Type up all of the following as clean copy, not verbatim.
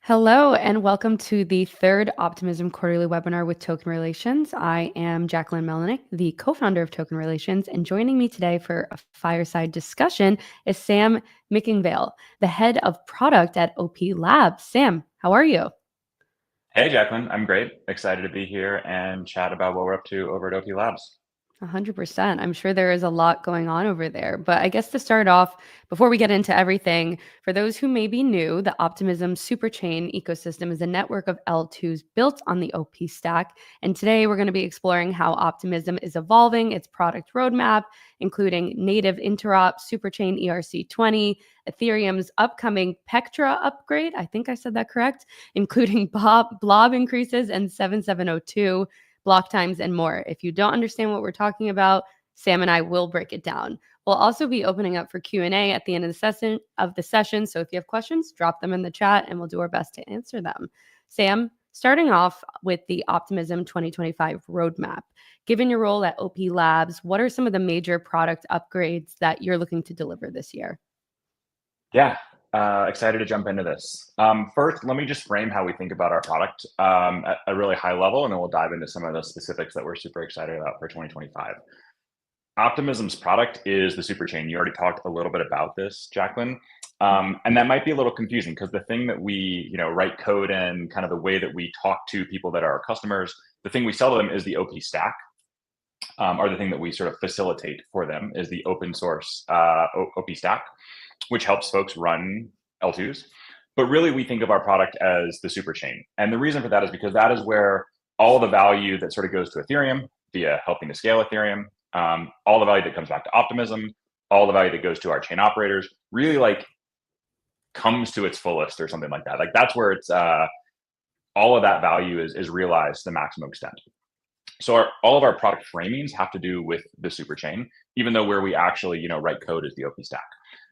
Hello, and welcome to the third Optimism Quarterly webinar with Token Relations. I am Jacqueline Melnick, the co-founder of Token Relations, and joining me today for a fireside discussion is Sam Mickingvale, the head of product at OP Labs. Sam, how are you? Hey, Jacqueline. I'm great. Excited to be here and chat about what we're up to over at OP Labs. 100%. I'm sure there is a lot going on over there. But I guess to start off, before we get into everything, for those who may be new, the Optimism Superchain ecosystem is a network of L2s built on the OP stack. And today we're going to be exploring how Optimism is evolving its product roadmap, including native interop, Superchain ERC20, Ethereum's upcoming Pectra upgrade. I think I said that correct, including blob increases and 7702 block times, and more. If you don't understand what we're talking about, Sam and I will break it down. We'll also be opening up for Q&A at the end of the session. So if you have questions, drop them in the chat and we'll do our best to answer them. Sam, starting off with the Optimism 2025 roadmap. Given your role at OP Labs, what are some of the major product upgrades that you're looking to deliver this year? Yeah, excited to jump into this. First, let me just frame how we think about our product at a really high level, and then we'll dive into some of the specifics that we're super excited about for 2025. Optimism's product is the Superchain. You already talked a little bit about this, Jacqueline. And that might be a little confusing because the thing that we, write code in, kind of the way that we talk to people that are our customers, the thing we sell to them is the OP stack. Or the thing that we sort of facilitate for them is the open source OP stack, which helps folks run L2s. But really, we think of our product as the Superchain. And the reason for that is because that is where all the value that sort of goes to Ethereum via helping to scale Ethereum, all the value that comes back to Optimism, all the value that goes to our chain operators, really like comes to its fullest or something like that. Like that's where it's all of that value is realized to the maximum extent. So all of our product framings have to do with the Superchain, even though where we actually write code is the OP stack.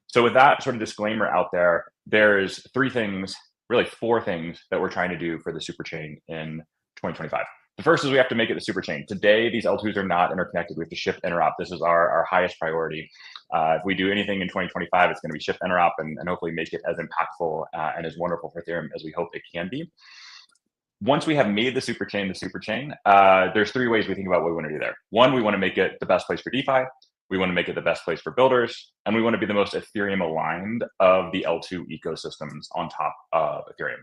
So with that sort of disclaimer out there, there's three things, really four things that we're trying to do for the Superchain in 2025. The first is we have to make it the Superchain. Today, these L2s are not interconnected. We have to ship interop. This is our highest priority. If we do anything in 2025, it's going to be ship interop and hopefully make it as impactful and as wonderful for Ethereum as we hope it can be. Once we have made the Superchain, there's three ways we think about what we want to do there. One, we want to make it the best place for DeFi. We want to make it the best place for builders, and we want to be the most Ethereum aligned of the L2 ecosystems on top of Ethereum.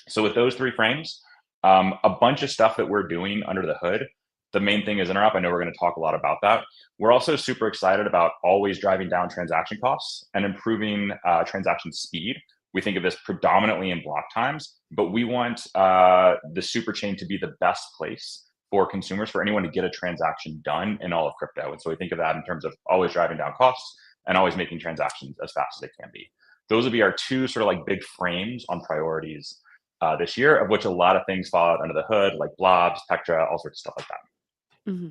So with those three frames, a bunch of stuff that we're doing under the hood. The main thing is interop. I know we're going to talk a lot about that. We're also super excited about always driving down transaction costs and improving transaction speed. We think of this predominantly in block times, but we want the Superchain to be the best place for consumers, for anyone to get a transaction done in all of crypto. And so we think of that in terms of always driving down costs and always making transactions as fast as they can be. Those would be our two sort of like big frames on priorities this year, of which a lot of things fall out under the hood, like blobs, Pectra, all sorts of stuff like that. Mm-hmm.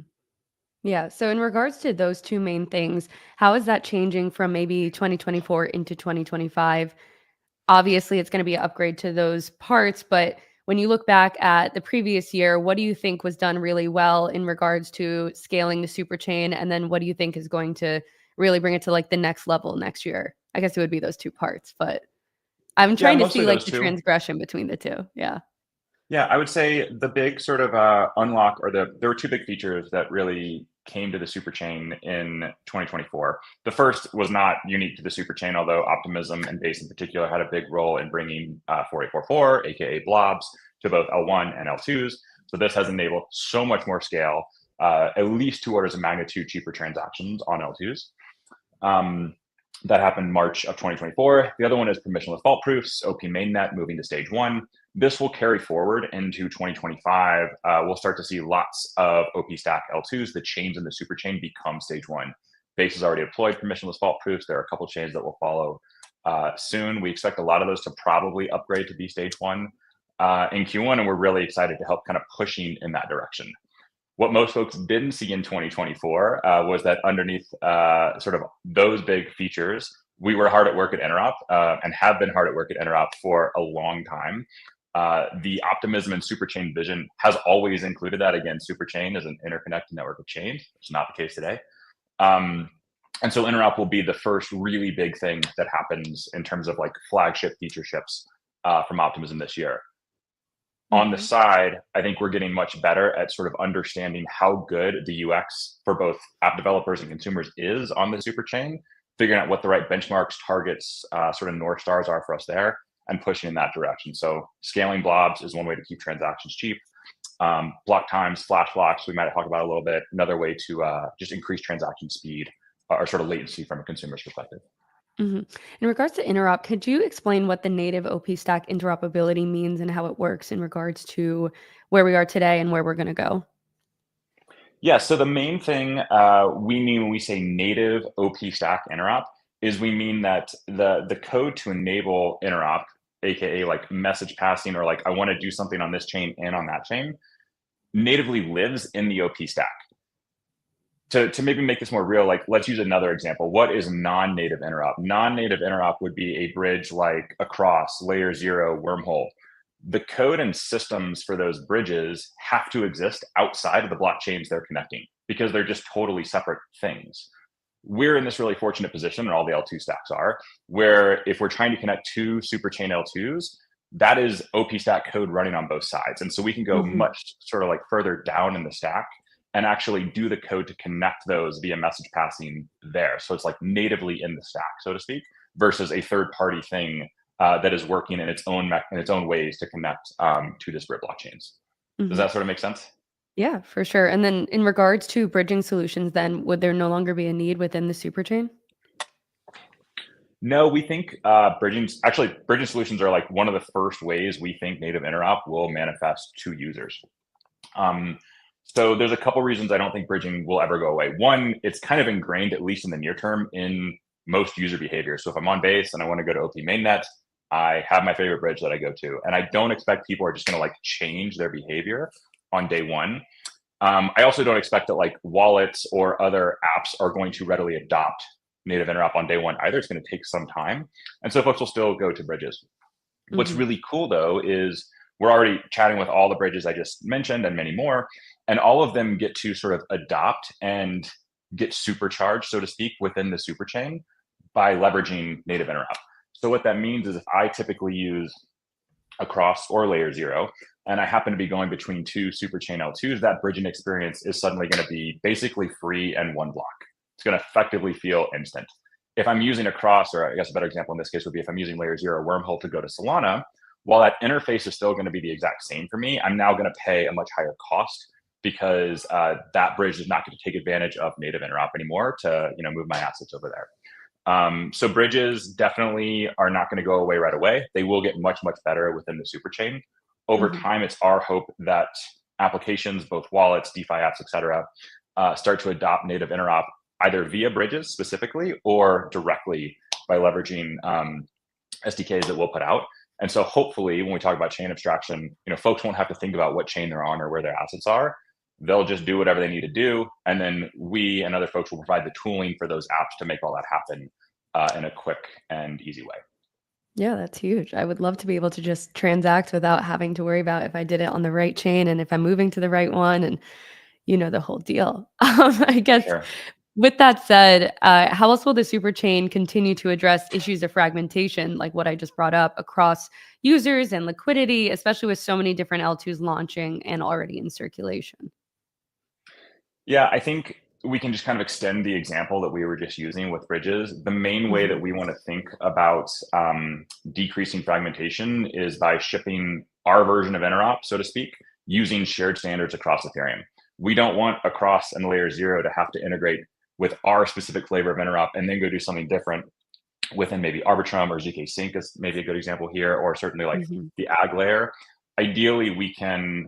Yeah. So in regards to those two main things, how is that changing from maybe 2024 into 2025? Obviously, it's going to be an upgrade to those parts, but when you look back at the previous year, what do you think was done really well in regards to scaling the Superchain? And then what do you think is going to really bring it to like the next level next year? I guess it would be those two parts, but I'm Yeah, trying to mostly see like those the two. transgression between the two. Yeah. Yeah, I would say the big sort of unlock, or there were two big features that really came to the Superchain in 2024. The first was not unique to the Superchain, although Optimism and Base in particular had a big role in bringing 4844, aka blobs, to both L1 and L2s. So this has enabled so much more scale, at least 2 orders of magnitude cheaper transactions on L2s. That happened March of 2024. The other one is permissionless vault proofs, OP mainnet moving to stage 1. This will carry forward into 2025. We'll start to see lots of OP stack L2s. The chains in the Superchain become stage 1. Base has already deployed permissionless vault proofs. There are a couple chains that will follow soon. We expect a lot of those to probably upgrade to be stage 1 in Q1, and we're really excited to help kind of pushing in that direction. What most folks didn't see in 2024 was that underneath sort of those big features, we were hard at work at interop and have been hard at work at interop for a long time. The Optimism and Superchain vision has always included that. Again, Superchain is an interconnected network of chains. It's not the case today. And so interop will be the first really big thing that happens in terms of like flagship feature ships from Optimism this year. On the Mhm. side, I think we're getting much better at sort of understanding how good the UX for both app developers and consumers is on the super chain, figuring out what the right benchmarks, targets, sort of North Stars are for us there, and pushing in that direction. So scaling blobs is one way to keep transactions cheap. Block times, flash blocks, we might have talked about a little bit. Another way to just increase transaction speed or sort of latency from a consumer's perspective. Mhm. In regards to interop, could you explain what the native OP stack interoperability means and how it works in regards to where we are today and where we're going to go? Yeah, so the main thing we mean when we say native OP stack interop is we mean that the code to enable interop, aka like message passing or like I want to do something on this chain and on that chain, natively lives in the OP stack. To maybe make this more real, like let's use another example. What is non-native interop? Non-native interop would be a bridge like across layer 0 wormhole. The code and systems for those bridges have to exist outside of the blockchains they're connecting because they're just totally separate things. We're in this really fortunate position, and all the L2 stacks are, where if we're trying to connect two superchain L2s, that is OP stack code running on both sides. And so we can go Mhm. much sort of like further down in the stack and actually do the code to connect those via message passing there. So it's like natively in the stack, so to speak, versus a third party thing that is working in its own in its own ways to connect to disparate blockchains. Does Mhm. that sort of make sense? Yeah, for sure. And then in regards to bridging solutions, then would there no longer be a need within the superchain? No, we think bridging solutions are like one of the first ways we think native interop will manifest to users. Um, so there's a couple reasons I don't think bridging will ever go away. One, it's kind of ingrained, at least in the near term, in most user behavior. So if I'm on base and I want to go to OP mainnet, I have my favorite bridge that I go to, and I don't expect people are just going to like change their behavior on day one. I also don't expect that like wallets or other apps are going to readily adopt native interop on day one either. It's going to take some time, and so folks will still go to bridges. What's Mhm. really cool though is we're already chatting with all the bridges I just mentioned and many more, and all of them get to sort of adopt and get supercharged, so to speak, within the super chain by leveraging native interop. So what that means is if I typically use across or layer 0, and I happen to be going between two superchain L2s, that bridging experience is suddenly going to be basically free and one block. It's going to effectively feel instant. If I'm using across, or I guess a better example in this case would be if I'm using layer 0 wormhole to go to Solana, while that interface is still going to be the exact same for me, I'm now going to pay a much higher cost because that bridge is not going to take advantage of native interop anymore to move my assets over there. So bridges definitely are not going to go away right away. They will get much, much better within the super chain. Over Mhm. time, it's our hope that applications, both wallets, DeFi apps, et cetera, start to adopt native interop either via bridges specifically or directly by leveraging SDKs that we'll put out. And so hopefully when we talk about chain abstraction, folks won't have to think about what chain they're on or where their assets are. They'll just do whatever they need to do. And then we and other folks will provide the tooling for those apps to make all that happen in a quick and easy way. Yeah, that's huge. I would love to be able to just transact without having to worry about if I did it on the right chain and if I'm moving to the right one and the whole deal. I For guess sure. with that said, how else will the super chain continue to address issues of fragmentation, like what I just brought up, across users and liquidity, especially with so many different L2s launching and already in circulation? Yeah, I think we can just kind of extend the example that we were just using with bridges. The main way that Mhm. we want to think about decreasing fragmentation is by shipping our version of interop, so to speak, using shared standards across Ethereum. We don't want across and layer 0 to have to integrate with our specific flavor of interop and then go do something different within maybe Arbitrum or ZK Sync is maybe a good example here, or certainly like Mhm. the ag layer. Ideally,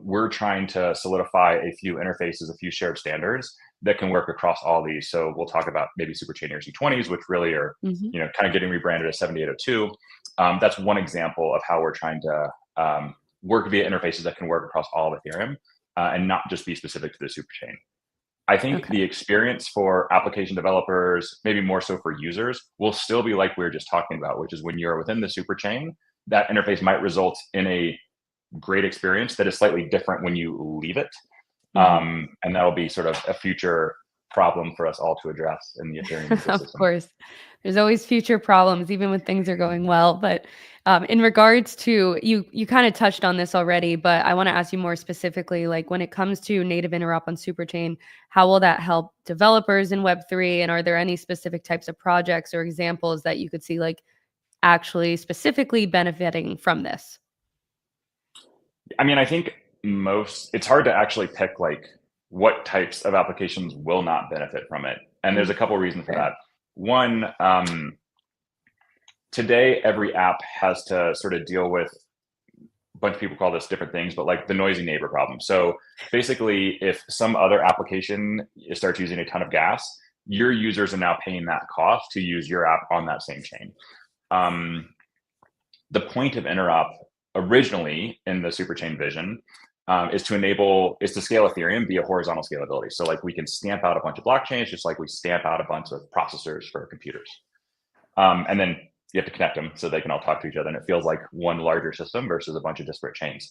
we're trying to solidify a few interfaces, a few shared standards that can work across all these. So we'll talk about maybe Superchain ERC20s, which really are, Mhm. kind of getting rebranded as 7802. That's one example of how we're trying to work via interfaces that can work across all of Ethereum and not just be specific to the superchain. I think Okay. the experience for application developers, maybe more so for users, will still be like we were just talking about, which is when you're within the super chain, that interface might result in a great experience that is slightly different when you leave it. Mhm. And that'll be sort of a future problem for us all to address in the Ethereum Of ecosystem. course. There's always future problems, even when things are going well. But in regards to you kind of touched on this already, but I want to ask you more specifically, like when it comes to native interop on Superchain, how will that help developers in Web3? And are there any specific types of projects or examples that you could see like actually specifically benefiting from this? I mean, I think it's hard to actually pick like what types of applications will not benefit from it. And there's a couple reasons for Fair. that. One, today every app has to sort of deal with a bunch of people call this different things, but like the noisy neighbor problem. So basically, if some other application starts using a ton of gas, your users are now paying that cost to use your app on that same chain. The point of interop originally in the superchain vision is to scale Ethereum via horizontal scalability. So like we can stamp out a bunch of blockchains, just like we stamp out a bunch of processors for computers. And then you have to connect them so they can all talk to each other. And it feels like one larger system versus a bunch of disparate chains.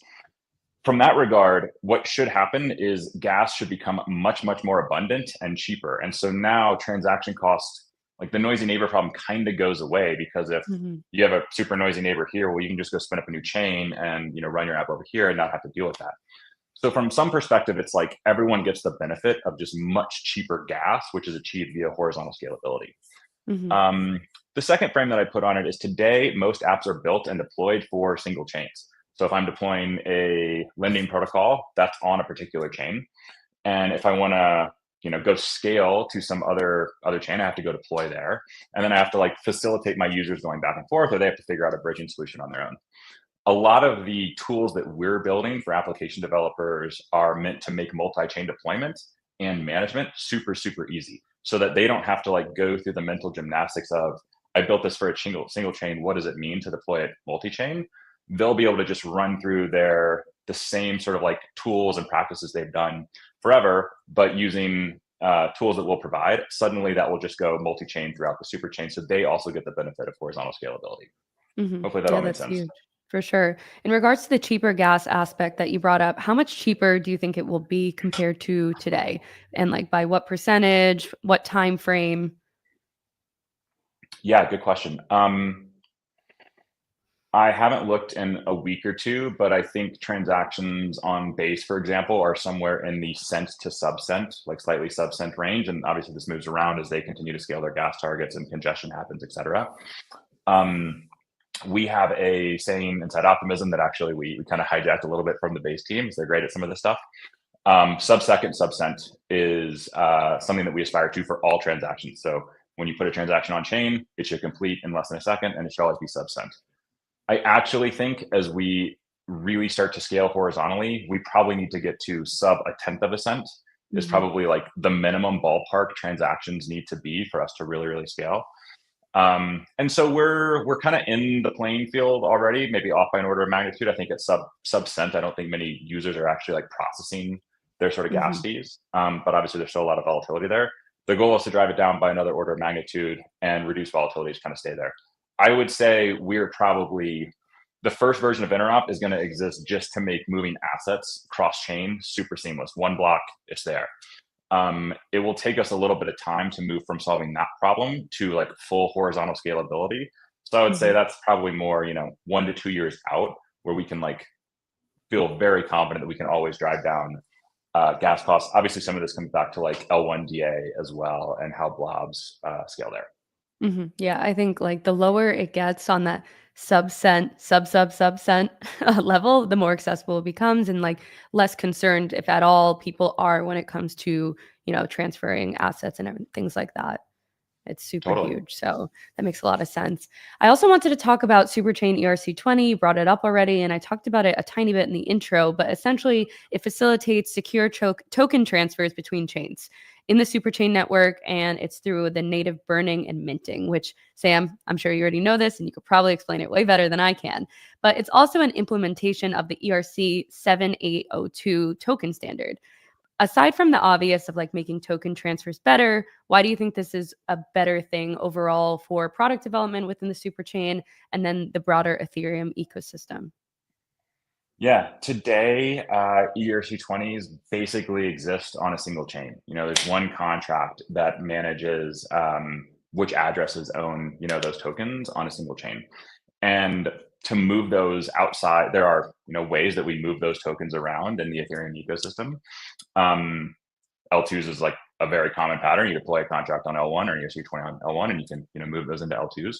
From that regard, what should happen is gas should become much, much more abundant and cheaper. And so now transaction costs, like the noisy neighbor problem kind of goes away, because if you have a super noisy neighbor here, well, you can just go spin up a new chain and run your app over here and not have to deal with that. So from some perspective, it's like everyone gets the benefit of just much cheaper gas, which is achieved via horizontal scalability. The second frame that I put on it is today, most apps are built and deployed for single chains. So if I'm deploying a lending protocol, that's on a particular chain. And if I want to go scale to some other chain, I have to go deploy there. And then I have to like facilitate my users going back and forth, or they have to figure out a bridging solution on their own. A lot of the tools that we're building for application developers are meant to make multi-chain deployment and management super, super easy, so that they don't have to like go through the mental gymnastics of, I built this for a single chain. What does it mean to deploy it multi-chain? They'll be able to just run through the same sort of like tools and practices they've done forever, but using tools that we'll provide. Suddenly that will just go multi-chain throughout the super chain. So they also get the benefit of horizontal scalability. Hopefully that all makes That's sense. huge. For sure. In regards to the cheaper gas aspect that you brought up, how much cheaper do you think it will be compared to today? And like by what percentage, what time frame? Yeah, good question. I haven't looked in a week or two, but I think transactions on Base, for example, are somewhere in the cent to sub-cent, like slightly sub-cent range. And obviously this moves around as they continue to scale their gas targets and congestion happens, et cetera. We have a saying inside Optimism that actually we kind of hijacked a little bit from the Base teams. They're great at some of this stuff. Sub-second, sub-cent is something that we aspire to for all transactions. So when you put a transaction on chain, it should complete in less than a second, and it should always be sub-cent. I actually think as we really start to scale horizontally, we probably need to get to sub a tenth of a cent is probably like the minimum ballpark transactions need to be for us to really, really scale. And so we're kind of in the playing field already, maybe off by an order of magnitude. I think at sub cent, I don't think many users are actually like processing their sort of gas fees. But obviously there's still a lot of volatility there. The goal is to drive it down by another order of magnitude and reduce volatility to kind of stay there. I would say we're probably the first version of Interop is going to exist just to make moving assets cross-chain super seamless. One block, it's there. It will take us a little bit of time to move from solving that problem to like full horizontal scalability. So I would say that's probably more, 1 to 2 years out, where we can like feel very confident that we can always drive down gas costs. Obviously, some of this comes back to like L1DA as well and how blobs scale there. Yeah, I think like the lower it gets on that sub-cent, sub-cent level, the more accessible it becomes, and like less concerned, if at all, people are when it comes to, transferring assets and things like that. It's super Totally. huge. So that makes a lot of sense. I also wanted to talk about Superchain ERC20. You brought it up already, and I talked about it a tiny bit in the intro, but essentially it facilitates secure token transfers between chains in the Superchain network, and it's through the native burning and minting, which, Sam, I'm sure you already know this, and you could probably explain it way better than I can. But it's also an implementation of the ERC 7802 token standard. Aside from the obvious of like making token transfers better, why do you think this is a better thing overall for product development within the superchain and then the broader Ethereum ecosystem? Yeah, today ERC20s basically exist on a single chain. There's one contract that manages which addresses own those tokens on a single chain. And to move those outside, there are ways that we move those tokens around in the Ethereum ecosystem. Um, L2s is like a very common pattern. You deploy a contract on L1 or ERC20 on L1, and you can move those into L2s.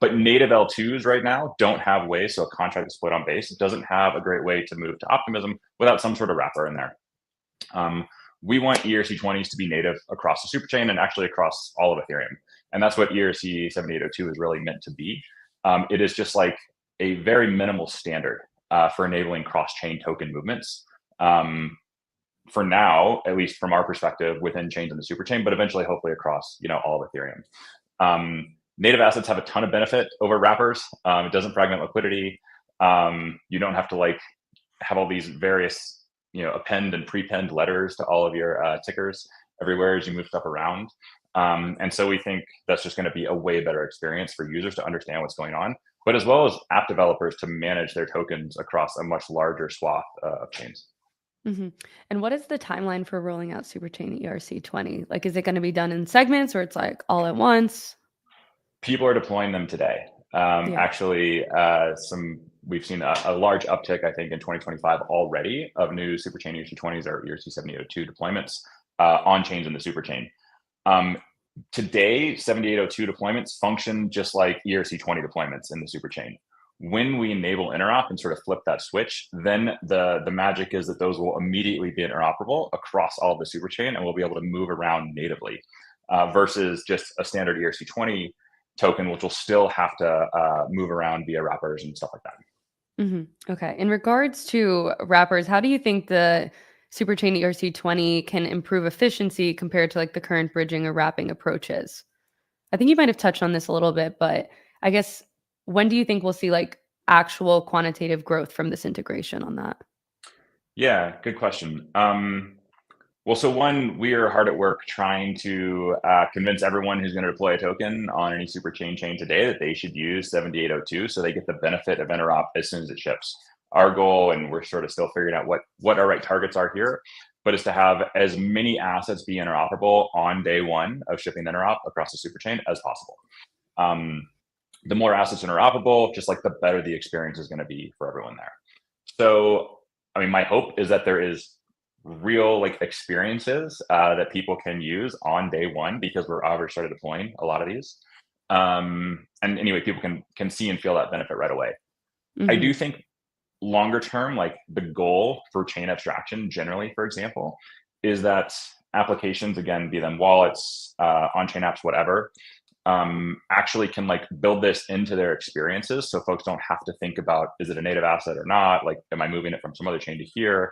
But native L2s right now don't have ways. So a contract split on base doesn't have a great way to move to Optimism without some sort of wrapper in there. We want ERC20s to be native across the superchain and actually across all of Ethereum. And that's what ERC 7802 is really meant to be. It is just like a very minimal standard for enabling cross-chain token movements. For now, at least from our perspective, within chains in the superchain, but eventually, hopefully, across all of Ethereum. Native assets have a ton of benefit over wrappers. It doesn't fragment liquidity. You don't have to have all these various append and prepend letters to all of your tickers everywhere as you move stuff around. And so we think that's just going to be a way better experience for users to understand what's going on, but as well as app developers to manage their tokens across a much larger swath of chains. Mm-hmm. And what is the timeline for rolling out Superchain ERC20? Like, is it going to be done in segments or it's like all at once? People are deploying them today. Yeah. Actually, we've seen a large uptick, I think, in 2025 already of new Superchain ERC20s or ERC 7802 deployments on chains in the Superchain. Today, 7802 deployments function just like ERC20 deployments in the superchain. When we enable interop and sort of flip that switch, then the magic is that those will immediately be interoperable across all of the superchain, and we'll be able to move around natively versus just a standard ERC20 token, which will still have to move around via wrappers and stuff like that. Mm-hmm. Okay. In regards to wrappers, how do you think the Superchain ERC20 can improve efficiency compared to like the current bridging or wrapping approaches? I think you might have touched on this a little bit, but I guess when do you think we'll see like actual quantitative growth from this integration on that? Yeah, good question. Well, so one, we are hard at work trying to convince everyone who's going to deploy a token on any superchain chain today that they should use 7802 so they get the benefit of interop as soon as it ships. Our goal, and we're sort of still figuring out what our right targets are here, but is to have as many assets be interoperable on day one of shipping interop across the superchain as possible. The more assets interoperable, just like the better the experience is going to be for everyone there. So, I mean, my hope is that there is real experiences that people can use on day one because we're already started deploying a lot of these. And anyway, people can see and feel that benefit right away. Mm-hmm. I do think longer term, the goal for chain abstraction generally, for example, is that applications, again, be them wallets, on-chain apps, whatever, actually can build this into their experiences so folks don't have to think about, is it a native asset or not? Am I moving it from some other chain to here?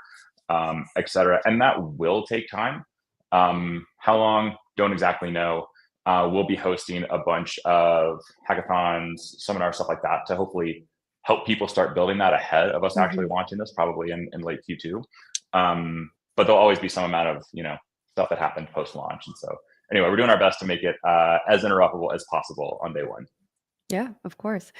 Et cetera. And that will take time. How long? Don't exactly know. We'll be hosting a bunch of hackathons, seminars, stuff like that to hopefully help people start building that ahead of us actually launching this probably in late Q2. But there'll always be some amount of, stuff that happened post-launch. And so anyway, we're doing our best to make it as interoperable as possible on day one. Yeah, of course.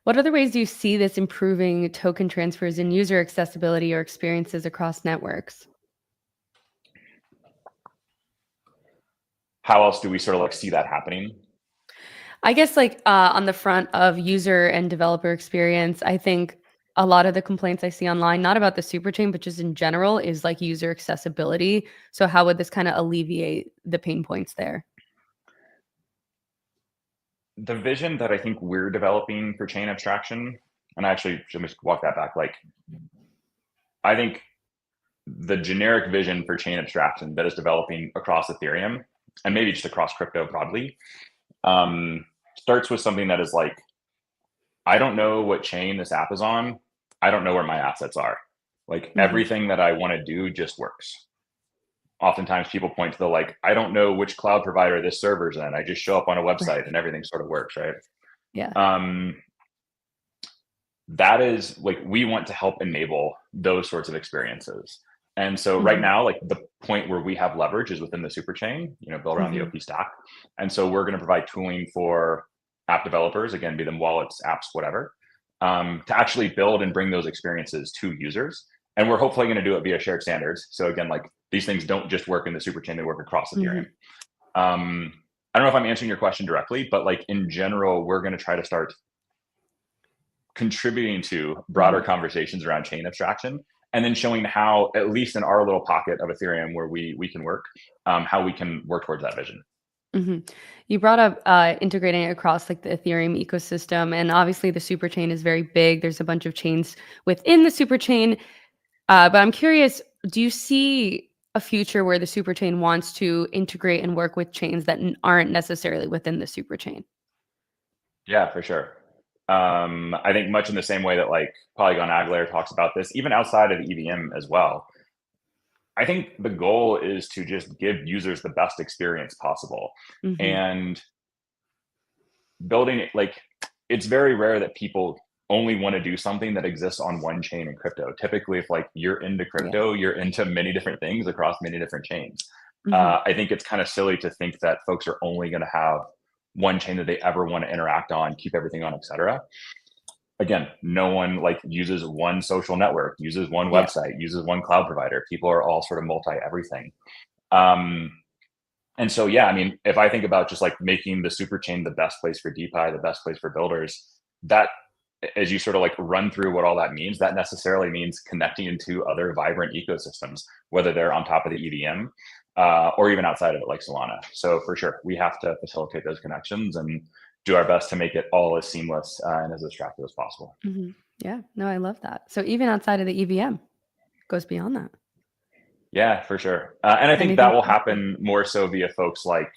What other ways do you see this improving token transfers and user accessibility or experiences across networks? How else do we sort of see that happening? I guess on the front of user and developer experience, I think a lot of the complaints I see online, not about the superchain, but just in general, is user accessibility. So how would this kind of alleviate the pain points there? The vision that I think we're developing for chain abstraction, and I actually should just walk that back. I think the generic vision for chain abstraction that is developing across Ethereum and maybe just across crypto broadly starts with something that is I don't know what chain this app is on. I don't know where my assets are. Everything that I want to do just works. Oftentimes people point to the I don't know which cloud provider this server's in. I just show up on a website and everything sort of works, right? Yeah. That is we want to help enable those sorts of experiences. And so right now, the point where we have leverage is within the superchain, built around the OP stack. And so we're going to provide tooling for app developers, again, be them wallets, apps, whatever, to actually build and bring those experiences to users. And we're hopefully going to do it via shared standards. So again, like these things don't just work in the superchain, they work across Ethereum. I don't know if I'm answering your question directly, but like in general, we're going to try to start contributing to broader conversations around chain abstraction, and then showing how, at least in our little pocket of Ethereum where we can work, how we can work towards that vision. You brought up integrating it across like the Ethereum ecosystem, and obviously the superchain is very big. There's a bunch of chains within the superchain, but I'm curious, do you see a future where the superchain wants to integrate and work with chains that aren't necessarily within the superchain? Yeah, for sure. I think much in the same way that like Polygon Aglair talks about this, even outside of the EVM as well. I think the goal is to just give users the best experience possible. And building it, like, it's very rare that people only want to do something that exists on one chain in crypto. Typically, if like you're into crypto, you're into many different things across many different chains. I think it's kind of silly to think that folks are only going to have one chain that they ever want to interact on, keep everything on, etc. Again, no one like uses one social network, uses one website, uses one cloud provider. People are all sort of multi everything. And so, yeah, I mean, if I think about just like making the superchain the best place for DeFi, the best place for builders, that as you sort of like run through what all that means, that necessarily means connecting into other vibrant ecosystems, whether they're on top of the EVM or even outside of it, like Solana. So for sure, we have to facilitate those connections and do our best to make it all as seamless and as attractive as possible. Yeah, no, I love that. So even outside of the EVM, goes beyond that. Yeah, for sure. And I think that will happen more so via folks like,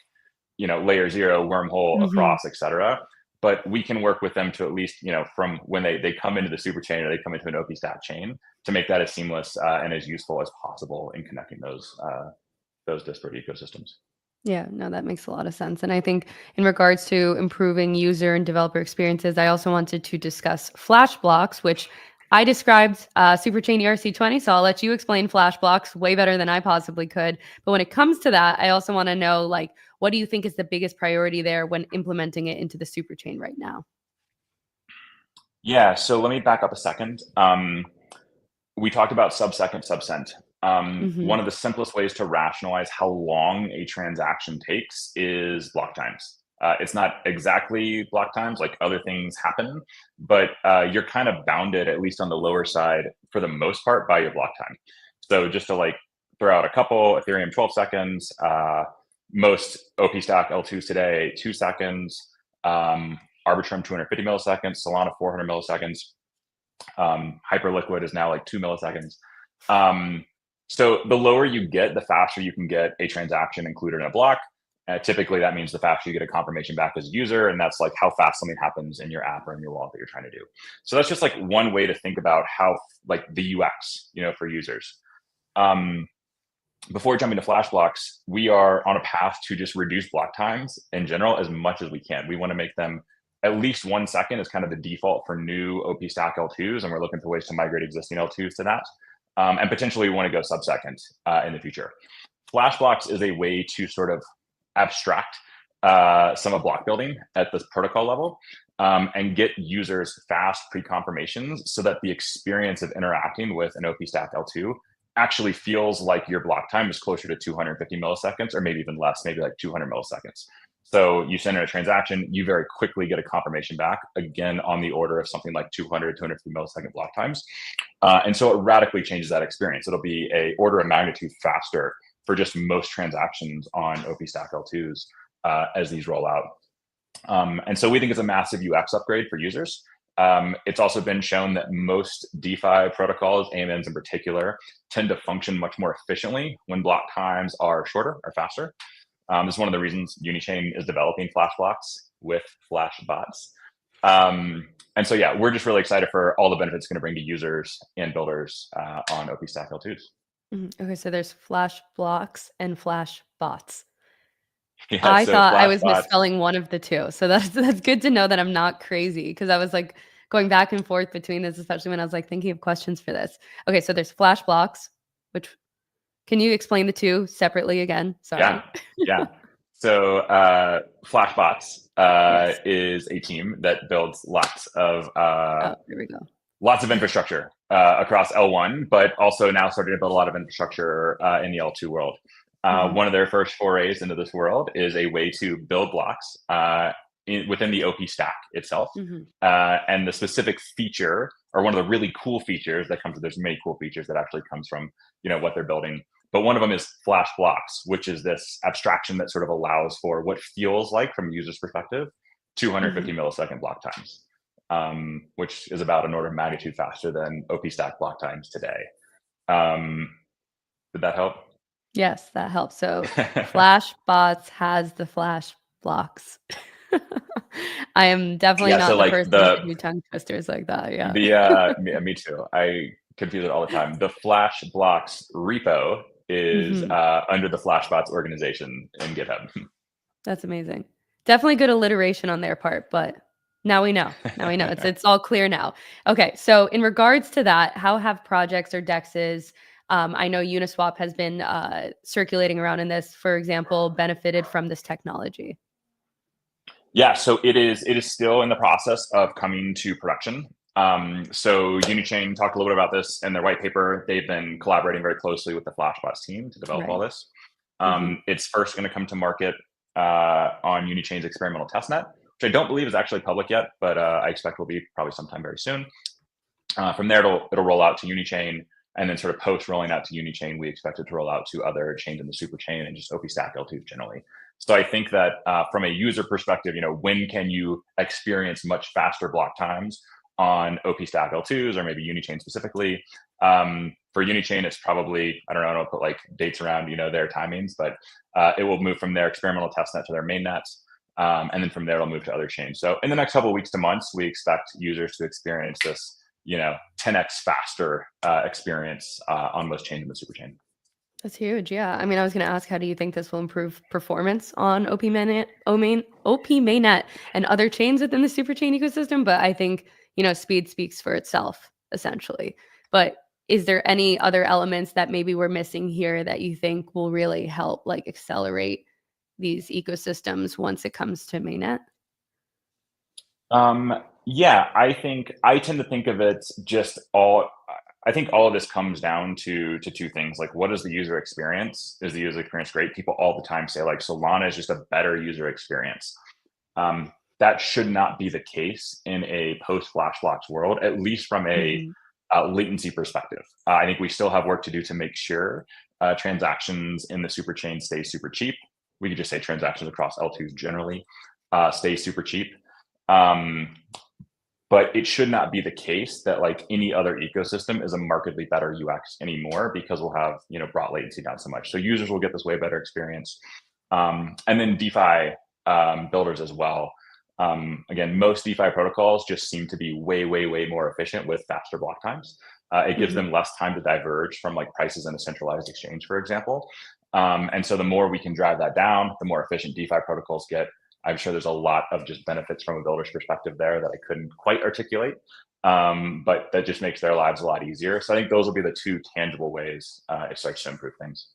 you know, Layer 0, Wormhole, Across, etc. But we can work with them to at least, you know, from when they come into the superchain or they come into an OP Stack chain to make that as seamless and as useful as possible in connecting those disparate ecosystems. Yeah, no, that makes a lot of sense. And I think in regards to improving user and developer experiences, I also wanted to discuss Flash blocks, which I described Superchain ERC20. So I'll let you explain Flash blocks way better than I possibly could. But when it comes to that, I also want to know, like, what do you think is the biggest priority there when implementing it into the Superchain right now? Yeah, so let me back up a second. We talked about sub-second, sub-cent. One of the simplest ways to rationalize how long a transaction takes is block times. It's not exactly block times, like other things happen, but you're kind of bounded, at least on the lower side, for the most part, by your block time. So just to like throw out a couple, Ethereum 12 seconds, most OP Stack L2s today, 2 seconds, Arbitrum 250 milliseconds, Solana 400 milliseconds, Hyperliquid is now like 2 milliseconds. So the lower you get, the faster you can get a transaction included in a block. Typically, that means the faster you get a confirmation back as a user, and that's like how fast something happens in your app or in your wallet that you're trying to do. So that's just like one way to think about how like the UX, you know, for users. Before jumping to Flash blocks, we are on a path to just reduce block times in general as much as we can. We want to make them at least 1 second is kind of the default for new OP Stack L2s, and we're looking for ways to migrate existing L2s to that. And potentially we want to go sub-second in the future. Flash blocks is a way to sort of abstract some of block building at this protocol level and get users fast pre-confirmations so that the experience of interacting with an OP Stack L2 actually feels like your block time is closer to 250 milliseconds or maybe even less, maybe like 200 milliseconds. So you send in a transaction, you very quickly get a confirmation back, again, on the order of something like 200, 250 millisecond block times. And so it radically changes that experience. It'll be a order of magnitude faster for just most transactions on OP Stack L2s as these roll out. And so we think it's a massive UX upgrade for users. It's also been shown that most DeFi protocols, AMMs in particular, tend to function much more efficiently when block times are shorter or faster. This is one of the reasons Unichain is developing Flash blocks with Flash bots. And so, yeah, we're just really excited for all the benefits it's going to bring to users and builders on OP Stack L2s. Okay, so there's Flash blocks and Flash bots. Yeah, I so thought I Flash was bots, misspelling one of the two. So that's good to know that I'm not crazy, because I was like going back and forth between this, especially when I was like thinking of questions for this. Okay, so there's Flash blocks, which can you explain the two separately again? Sorry. yeah. So Flashbots Yes. is a team that builds Oh, there we go. lots of infrastructure across L1, but also now starting to build a lot of infrastructure in the L2 world. Hmm. One of their first forays into this world is a way to build blocks within the OP stack itself. Hmm. And the specific feature, or one of the really cool features that comes, there's many cool features that actually comes from, what they're building. But one of them is Flash Blocks, which is this abstraction that sort of allows for what feels like, from a user's perspective, 250 Hmm. millisecond block times, which is about an order of magnitude faster than OP stack block times today. Did that help? Yes, that helps. So Flashbots has the Flash blocks. I am definitely Yeah, so not the like person to do tongue twisters like that. Yeah. me too. I confuse it all the time. The Flash Blocks repo is Hmm. under the Flashbots organization in GitHub. That's amazing. Definitely good alliteration on their part, but now we know. Now we know. It's all clear now. Okay, so in regards to that, how have projects or dexes, I know Uniswap has been circulating around in this, for example, benefited from this technology? Yeah, so it is still in the process of coming to production. So Unichain talked a little bit about this in their white paper. They've been collaborating very closely with the Flashbots team to develop all Right. this. Hmm. It's first going to come to market on Unichain's experimental testnet, which I don't believe is actually public yet, but I expect will be probably sometime very soon. From there, it'll roll out to Unichain, and then sort of post rolling out to Unichain, we expect it to roll out to other chains in the super chain and just OP Stack L2s generally. So I think that from a user perspective, when can you experience much faster block times on OP Stack L2s or maybe Unichain specifically? For Unichain, it's probably, I don't know, I don't put like dates around their timings, but it will move from their experimental testnet to their mainnet. And then from there, it'll move to other chains. So in the next couple of weeks to months, we expect users to experience this 10x faster experience on most chains in the superchain. That's huge. Yeah. I mean, I was going to ask, how do you think this will improve performance on OP mainnet and other chains within the superchain ecosystem? But I think, speed speaks for itself, essentially. But is there any other elements that maybe we're missing here that you think will really help like accelerate these ecosystems once it comes to mainnet? Yeah, I tend to think of it just all. I think all of this comes down to two things. Like, what is the user experience? Is the user experience great? People all the time say like Solana is just a better user experience. That should not be the case in a post Flashblocks world, at least from a Hmm. latency perspective. I think we still have work to do to make sure transactions in the super chain stay super cheap. We could just say transactions across L2s generally stay super cheap. Um, but it should not be the case that like any other ecosystem is a markedly better UX anymore, because we'll have brought latency down so much. So users will get this way better experience, and then DeFi builders as well. Again, most DeFi protocols just seem to be way, way, way more efficient with faster block times. It gives Hmm. them less time to diverge from like prices in a centralized exchange, for example. And so the more we can drive that down, the more efficient DeFi protocols get. I'm sure there's a lot of just benefits from a builder's perspective there that I couldn't quite articulate, but that just makes their lives a lot easier. So I think those will be the two tangible ways it starts to improve things.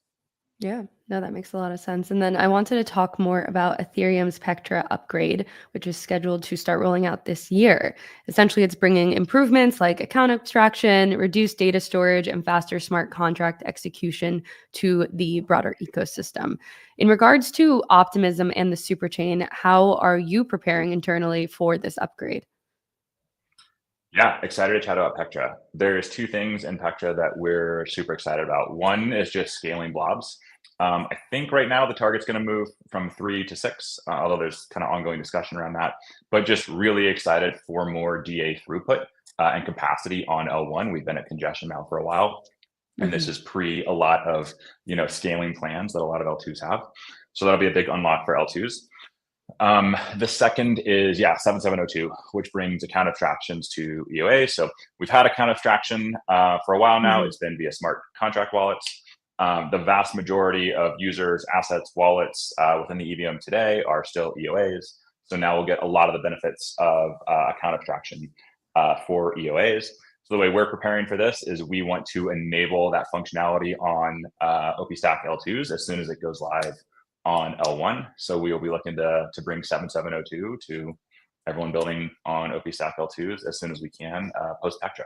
Yeah, no, that makes a lot of sense. And then I wanted to talk more about Ethereum's Pectra upgrade, which is scheduled to start rolling out this year. Essentially, it's bringing improvements like account abstraction, reduced data storage, and faster smart contract execution to the broader ecosystem. In regards to Optimism and the superchain, how are you preparing internally for this upgrade? Yeah, excited to chat about Pectra. There's two things in Pectra that we're super excited about. One is just scaling blobs. I think right now the target's going to move from 3 to 6, although there's kind of ongoing discussion around that. But just really excited for more DA throughput and capacity on L1. We've been at congestion now for a while, and this Hmm. is pre a lot of scaling plans that a lot of L2s have. So that'll be a big unlock for L2s. The second is, 7702, which brings account abstractions to EOA. So we've had account abstraction for a while now. Hmm. It's been via smart contract wallets. The vast majority of users, assets, wallets within the EVM today are still EOAs. So now we'll get a lot of the benefits of account abstraction for EOAs. So the way we're preparing for this is we want to enable that functionality on OP Stack L2s as soon as it goes live on L1. So we will be looking to bring 7702 to everyone building on OP Stack L2s as soon as we can post Pectra.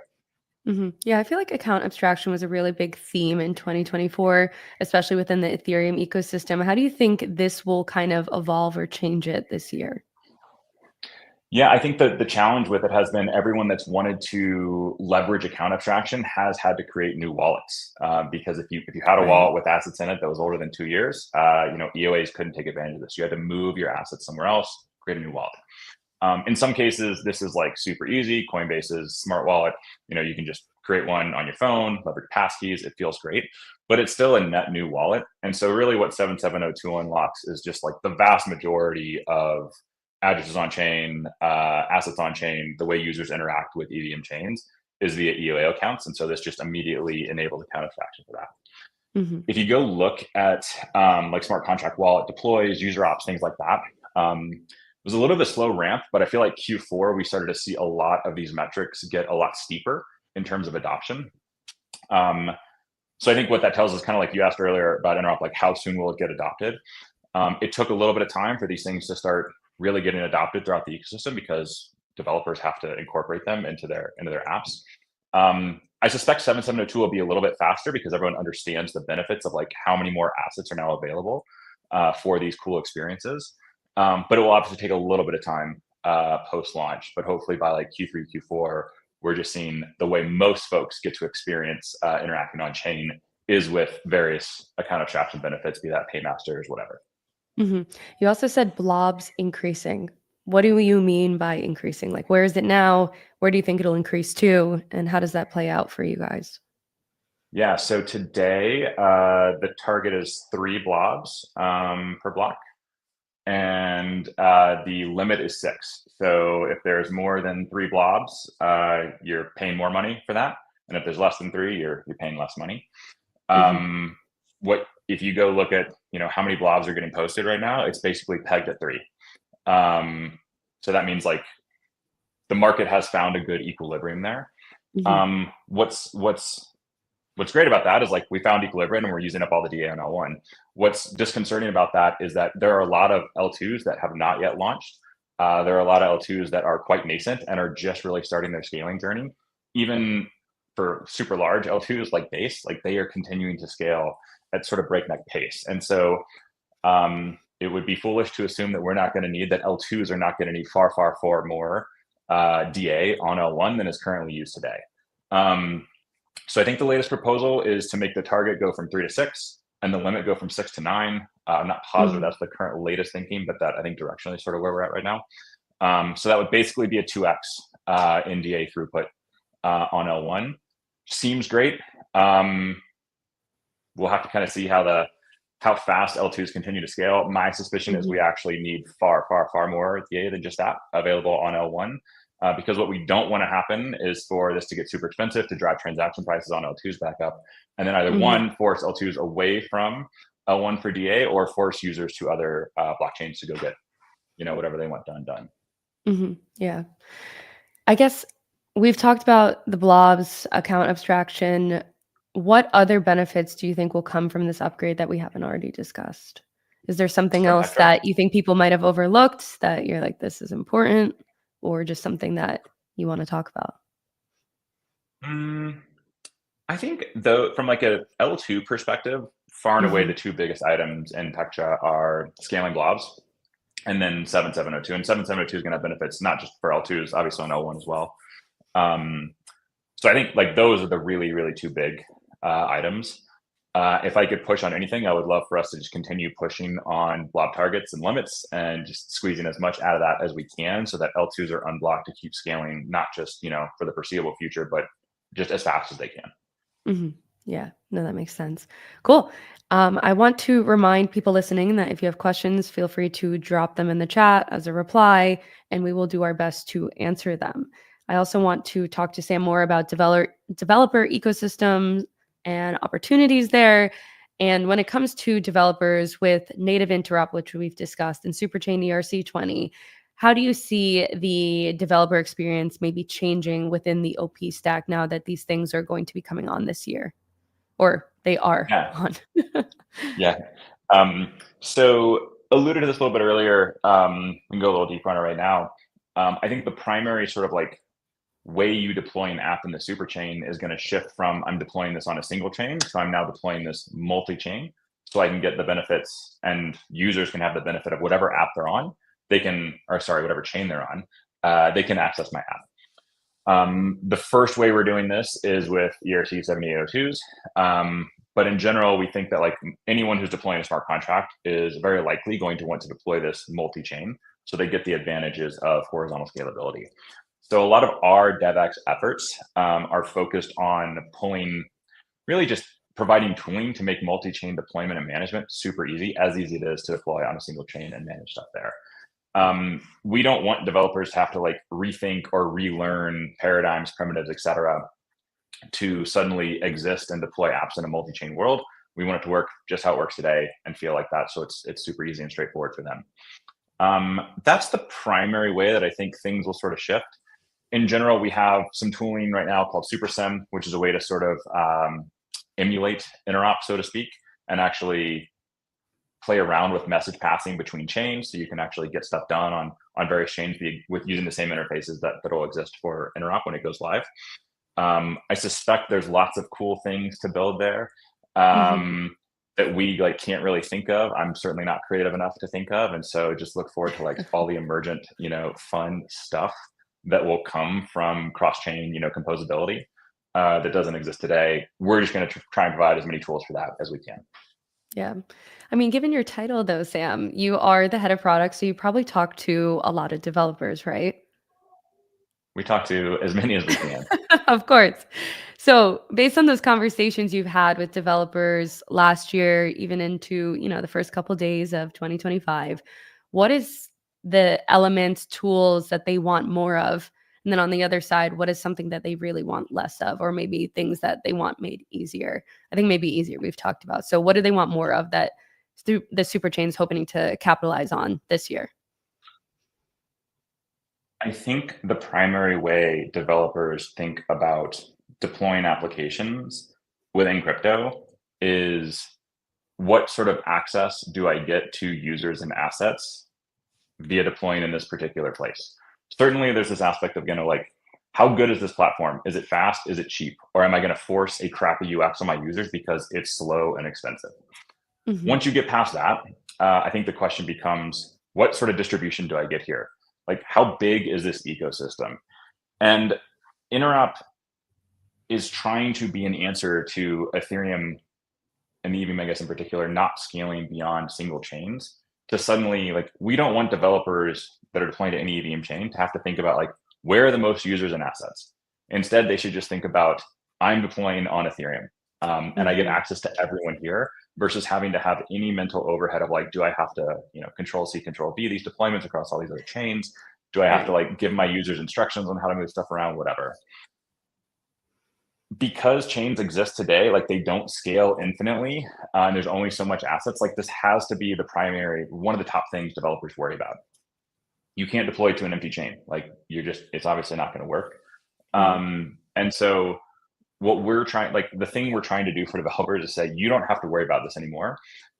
Yeah, I feel like account abstraction was a really big theme in 2024, especially within the Ethereum ecosystem. How do you think this will kind of evolve or change it this year? Yeah, I think that the challenge with it has been everyone that's wanted to leverage account abstraction has had to create new wallets because if you had a Right. wallet with assets in it that was older than 2 years, EOAs couldn't take advantage of this. You had to move your assets somewhere else, create a new wallet. In some cases, this is like super easy. Coinbase's smart wallet, you can just create one on your phone, leverage passkeys. It feels great, but it's still a net new wallet. And so, really, what 7702 unlocks is just like the vast majority of addresses on chain, assets on chain, the way users interact with EVM chains is via EOA accounts. And so, this just immediately enables account abstraction for that. hmm If you go look at like smart contract wallet deploys, user ops, things like that, it was a little bit slow ramp, but I feel like Q4 we started to see a lot of these metrics get a lot steeper in terms of adoption. Um, so I think what that tells us, kind of like you asked earlier about interop, like how soon will it get adopted? It took a little bit of time for these things to start really getting adopted throughout the ecosystem because developers have to incorporate them into their apps. I suspect 7702 will be a little bit faster because everyone understands the benefits of like how many more assets are now available for these cool experiences. But it will obviously take a little bit of time post launch. But hopefully by like Q3, Q4, we're just seeing the way most folks get to experience interacting on chain is with various account abstraction benefits, be that paymasters, whatever. hmm You also said blobs increasing. What do you mean by increasing? Like, where is it now? Where do you think it'll increase to? And how does that play out for you guys? Yeah, so today the target is 3 blobs per block, and the limit is 6. So if there's more than 3 blobs, you're paying more money for that, and if there's less than 3, you're paying less money. hmm What if you go look at how many blobs are getting posted right now? It's basically pegged at 3. Um, so that means like the market has found a good equilibrium there. hmm What's great about that is like we found equilibrium and we're using up all the DA on L1. What's disconcerting about that is that there are a lot of L2s that have not yet launched. There are a lot of L2s that are quite nascent and are just really starting their scaling journey. Even for super large L2s like Base, like they are continuing to scale at sort of breakneck pace. And so it would be foolish to assume that we're not going to need that L2s are not going to need far, far, far more DA on L1 than is currently used today. So I think the latest proposal is to make the target go from 3 to 6 and the limit go from 6 to 9. I'm not positive hmm that's the current latest thinking, but that I think directionally is sort of where we're at right now. So that would basically be a 2x in DA throughput on L1. Seems great. We'll have to kind of see how fast L2s continue to scale. My suspicion is hmm we actually need far, far, far more DA than just that available on L1. Because what we don't want to happen is for this to get super expensive to drive transaction prices on L2s back up. And then either hmm one, force L2s away from L1 for DA or force users to other blockchains to go get, whatever they want done. Yeah. I guess we've talked about the blobs, account abstraction. What other benefits do you think will come from this upgrade that we haven't already discussed? Is there something From else Pectra? that you think people might have overlooked that you're like, this is important, or just something that you want to talk about? Mm, I think though, from like a L2 perspective, far and away hmm the two biggest items in Pectra are scaling blobs and then 7702. And 7702 is going to have benefits not just for L2s, obviously on L1 as well. Um, so I think like those are the really, really two big items. If I could push on anything, I would love for us to just continue pushing on blob targets and limits and just squeezing as much out of that as we can so that L2s are unblocked to keep scaling, not just, for the foreseeable future, but just as fast as they can. hmm Yeah, no, that makes sense. Cool. I want to remind people listening that if you have questions, feel free to drop them in the chat as a reply, and we will do our best to answer them. I also want to talk to Sam more about developer ecosystems and opportunities there. And when it comes to developers with native interop, which we've discussed, and Superchain ERC20, how do you see the developer experience maybe changing within the OP stack now that these things are going to be coming on this year? Or they are Yeah. on? Yeah. So alluded to this a little bit earlier. We can go a little deeper on it right now. I think the primary sort of like way you deploy an app in the super chain is going to shift from I'm deploying this on a single chain, so I'm now deploying this multi-chain, so I can get the benefits and users can have the benefit of whatever app they're on. They can, or sorry, whatever chain they're on, they can access my app. The first way we're doing this is with ERC 7802s. But in general, we think that like anyone who's deploying a smart contract is very likely going to want to deploy this multi-chain, so they get the advantages of horizontal scalability. So a lot of our DevX efforts are focused on pulling, really just providing tooling to make multi-chain deployment and management super easy, as easy it is to deploy on a single chain and manage stuff there. We don't want developers to have to like rethink or relearn paradigms, primitives, et cetera, to suddenly exist and deploy apps in a multi-chain world. We want it to work just how it works today and feel like that. So it's super easy and straightforward for them. That's the primary way that I think things will sort of shift. In general, we have some tooling right now called SuperSim, which is a way to sort of emulate interop, so to speak, and actually play around with message passing between chains, so you can actually get stuff done on various chains with using the same interfaces that'll exist for interop when it goes live. I suspect there's lots of cool things to build there that we like can't really think of. I'm certainly not creative enough to think of, and so just look forward to like all the emergent, fun stuff that will come from cross-chain, composability that doesn't exist today. We're just going to try and provide as many tools for that as we can. Yeah. I mean, given your title though, Sam, you are the head of product, so you probably talk to a lot of developers, right? We talk to as many as we can. Of course. So, based on those conversations you've had with developers last year, even into, the first couple days of 2025, what is the elements, tools that they want more of? And then on the other side, what is something that they really want less of, or maybe things that they want made easier? I think maybe easier we've talked about. So, what do they want more of that the super chain's hoping to capitalize on this year? I think the primary way developers think about deploying applications within crypto is what sort of access do I get to users and assets via deploying in this particular place? Certainly, there's this aspect of, like, how good is this platform? Is it fast? Is it cheap? Or am I going to force a crappy UX on my users because it's slow and expensive? Mhm. Once you get past that, I think the question becomes, what sort of distribution do I get here? Like, how big is this ecosystem? And Interop is trying to be an answer to Ethereum and the EVM, I guess in particular, not scaling beyond single chains. To suddenly, like, we don't want developers that are deploying to any EVM chain to have to think about like, where are the most users and assets? Instead, they should just think about, I'm deploying on Ethereum, and I get Mhm. access to everyone here, versus having to have any mental overhead of like, do I have to, control C, control V these deployments across all these other chains? Do I have to Right. like give my users instructions on how to move stuff around, whatever? Because chains exist today, like they don't scale infinitely, and there's only so much assets. Like this has to be the primary, one of the top things developers worry about. You can't deploy to an empty chain. Like it's obviously not going to work. Right. And so what we're trying, like the thing we're trying to do for developers is say, you don't have to worry about this anymore,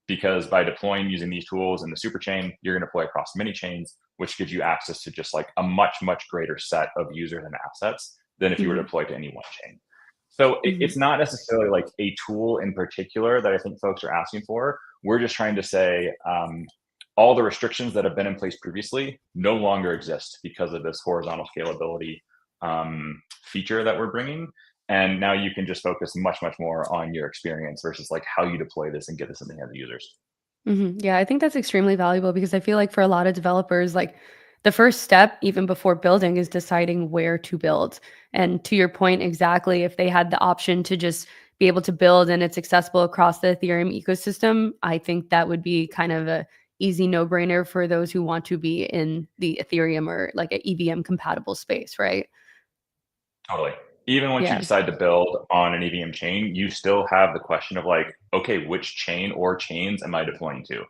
because by deploying using these tools in the super chain, you're going to deploy across many chains, which gives you access to just like a much, much greater set of users and assets than if you were Mhm. deployed to any one chain. So Mhm. it's not necessarily like a tool in particular that I think folks are asking for. We're just trying to say, all the restrictions that have been in place previously no longer exist because of this horizontal scalability feature that we're bringing. And now you can just focus much, much more on your experience versus like how you deploy this and get this in the hands of users. Yeah, I think that's extremely valuable because I feel like for a lot of developers, like the first step, even before building, is deciding where to build. And to your point, exactly, if they had the option to just be able to build and it's accessible across the Ethereum ecosystem, I think that would be kind of a easy no-brainer for those who want to be in the Ethereum or like a EVM compatible space, right? Totally. Even once you Yeah. decide to build on an EVM chain, you still have the question of like, okay, which chain or chains am I deploying to?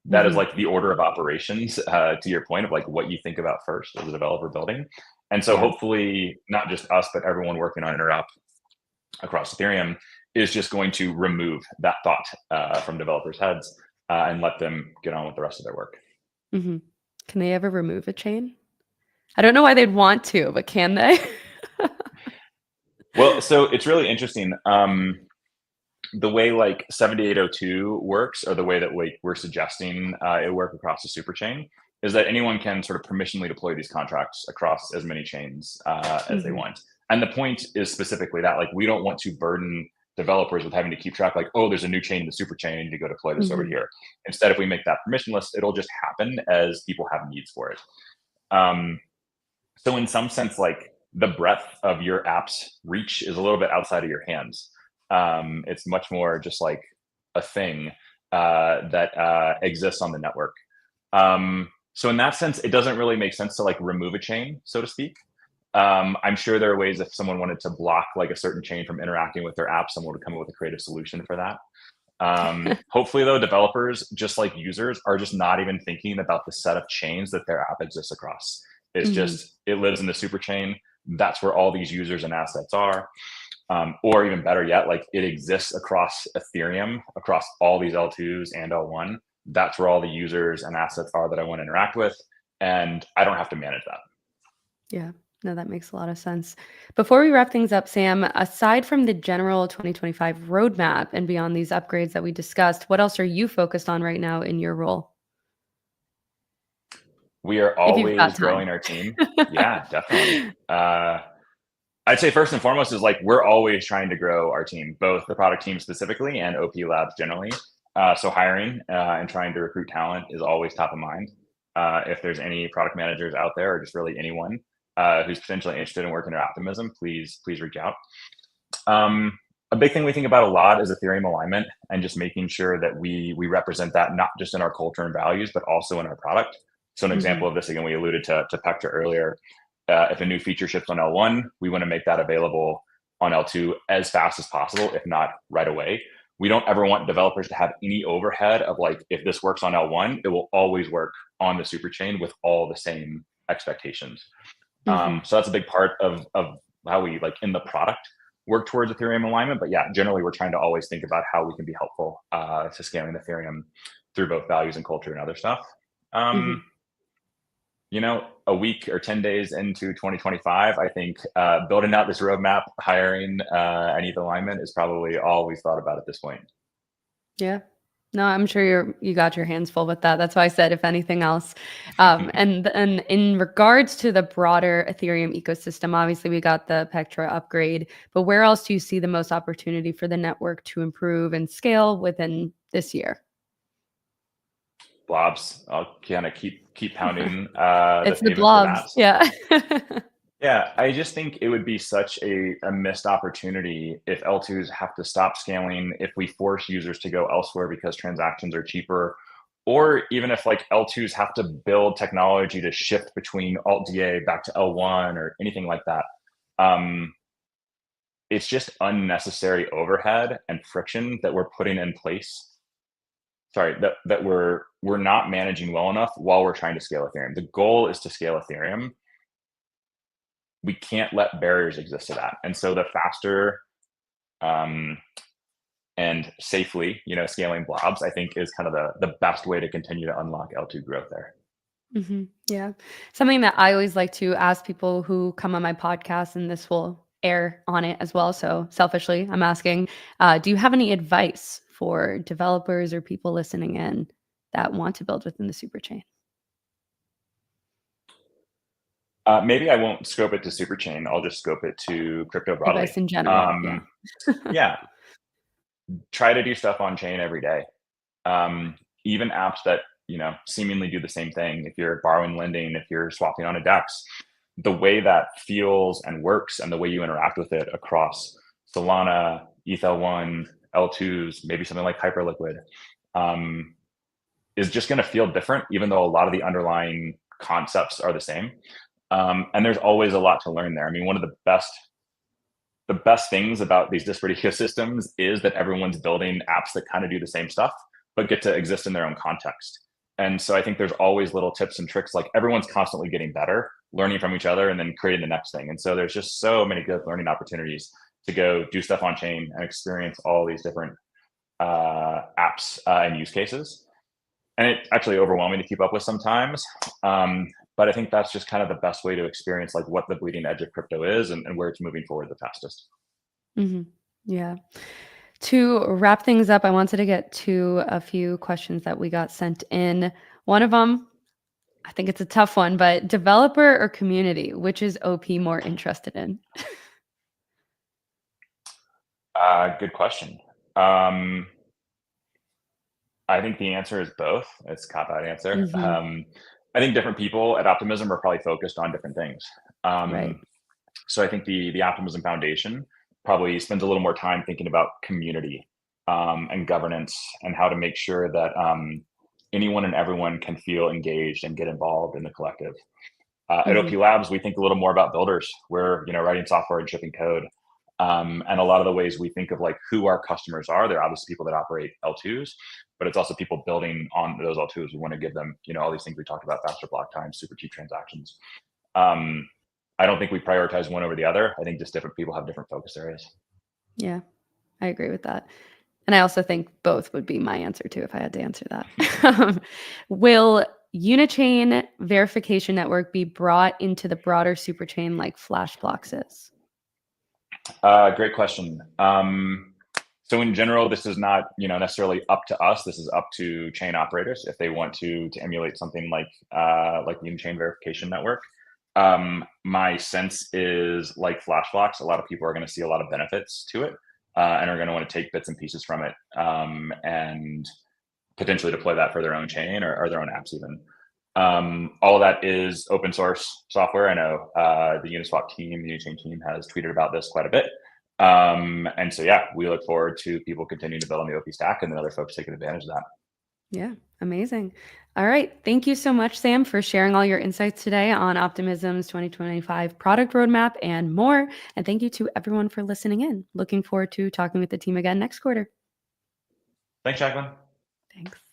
That is Hmm. like the order of operations, to your point of like what you think about first as a developer building. And so Yeah. hopefully not just us, but everyone working on Interop across Ethereum is just going to remove that thought from developers' heads and let them get on with the rest of their work. Hmm. Can they ever remove a chain? I don't know why they'd want to, but can they? Well, so it's really interesting. The way like 7802 works, or the way that we're suggesting it work across the superchain, is that anyone can sort of permissionally deploy these contracts across as many chains as they Hmm. want. And the point is specifically that, like, we don't want to burden developers with having to keep track, like, oh, there's a new chain in the super chain, I need to go deploy this over Hmm. here. Instead, if we make that permissionless, it'll just happen as people have needs for it. Um, so in some sense, like, the breadth of your app's reach is a little bit outside of your hands. It's much more just like a thing that exists on the network. So in that sense, it doesn't really make sense to like remove a chain, so to speak. I'm sure there are ways if someone wanted to block like a certain chain from interacting with their app, someone would come up with a creative solution for that. Hopefully, though, developers, just like users, are just not even thinking about the set of chains that their app exists across. It's Hmm. just, it lives in the super chain. That's where all these users and assets are. Or even better yet, like, it exists across Ethereum, across all these L2s and L1. That's where all the users and assets are that I want to interact with. And I don't have to manage that. Yeah. No, that makes a lot of sense. Before we wrap things up, Sam, aside from the general 2025 roadmap and beyond these upgrades that we discussed, what else are you focused on right now in your role? We are If you've always got time. growing our team. Yeah, definitely. I'd say first and foremost is like we're always trying to grow our team, both the product team specifically and OP Labs generally. So hiring and trying to recruit talent is always top of mind. If there's any product managers out there, or just really anyone who's potentially interested in working at Optimism, please reach out. A big thing we think about a lot is Ethereum alignment, and just making sure that we represent that not just in our culture and values, but also in our product. So an Hmm. example of this, again, we alluded to Pectra earlier. If a new feature ships on L1, we want to make that available on L2 as fast as possible, if not right away. We don't ever want developers to have any overhead of like, if this works on L1, it will always work on the superchain with all the same expectations. Hmm. So that's a big part of how we, like, in the product, work towards Ethereum alignment. But yeah, generally we're trying to always think about how we can be helpful to scaling Ethereum through both values and culture and other stuff. Hmm. Um, a week or 10 days into 2025, I think building out this roadmap, hiring and ETH alignment is probably all we've thought about at this point. Yeah. No, I'm sure you got your hands full with that. That's why I said if anything else. And in regards to the broader Ethereum ecosystem, obviously we got the Pectra upgrade, but where else do you see the most opportunity for the network to improve and scale within this year? Blobs, I'll kind of keep pounding the It's the pavement for blobs. that. Yeah. Yeah, I just think it would be such a missed opportunity if L2s have to stop scaling, if we force users to go elsewhere because transactions are cheaper, or even if like L2s have to build technology to shift between Alt DA back to L1 or anything like that. Um, it's just unnecessary overhead and friction that we're putting in place. Sorry, that we're not managing well enough while we're trying to scale Ethereum. The goal is to scale Ethereum. We can't let barriers exist to that. And so the faster um, and safely, scaling blobs, I think, is kind of the best way to continue to unlock L2 growth there. Yeah. Something that I always like to ask people who come on my podcast, and this will air on it as well. So selfishly, I'm asking, do you have any advice for developers or people listening in that want to build within the super chain? Maybe I won't scope it to Superchain. I'll just scope it to crypto broadly. Advice in general. Yeah. Um, yeah, try to do stuff on chain every day. Even apps that seemingly do the same thing. If you're borrowing, lending, if you're swapping on a DEX, the way that feels and works, and the way you interact with it across Solana, ETH1, L2s, maybe something like Hyperliquid, is just going to feel different, even though a lot of the underlying concepts are the same. And there's always a lot to learn there. I mean, one of the best things about these disparate ecosystems is that everyone's building apps that kind of do the same stuff, but get to exist in their own context. And so I think there's always little tips and tricks. Like, everyone's constantly getting better, learning from each other, and then creating the next thing. And so there's just so many good learning opportunities to go do stuff on chain and experience all these different apps and use cases. and it's actually overwhelming to keep up with sometimes. But I think that's just kind of the best way to experience like what the bleeding edge of crypto is and where it's moving forward the fastest. Yeah. To wrap things up, I wanted to get to a few questions that we got sent in. One of them, I think it's a tough one, but developer or community, which is OP more interested in? Good question. I think the answer is both. It's a cop-out answer. I think different people at Optimism are probably focused on different things. Right. So I think the Optimism Foundation probably spends a little more time thinking about community and governance and how to make sure that anyone and everyone can feel engaged and get involved in the collective. At OP Labs, we think a little more about builders. We're writing software and shipping code. And a lot of the ways we think of like who our customers are, they're obviously people that operate L2s, but it's also people building on those L2s. We want to give them, all these things we talked about, faster block times, super cheap transactions. I don't think we prioritize one over the other. I think just different people have different focus areas. Yeah, I agree with that. And I also think both would be my answer too if I had to answer that. Will Unichain verification network be brought into the broader superchain like Flashblocks is? Great question. So in general, this is not necessarily up to us. This is up to chain operators if they want to emulate something like the Unichain verification network. My sense is like Flashblocks, a lot of people are going to see a lot of benefits to it and are going to want to take bits and pieces from it and potentially deploy that for their own chain or their own apps even. All of that is open source software. I know the Uniswap team, the Unichain team has tweeted about this quite a bit. And so, yeah, we look forward to people continuing to build on the OP stack and then other folks taking advantage of that. Yeah, amazing. All right. Thank you so much, Sam, for sharing all your insights today on Optimism's 2025 product roadmap and more. And thank you to everyone for listening in. Looking forward to talking with the team again next quarter. Thanks, Jacqueline. Thanks.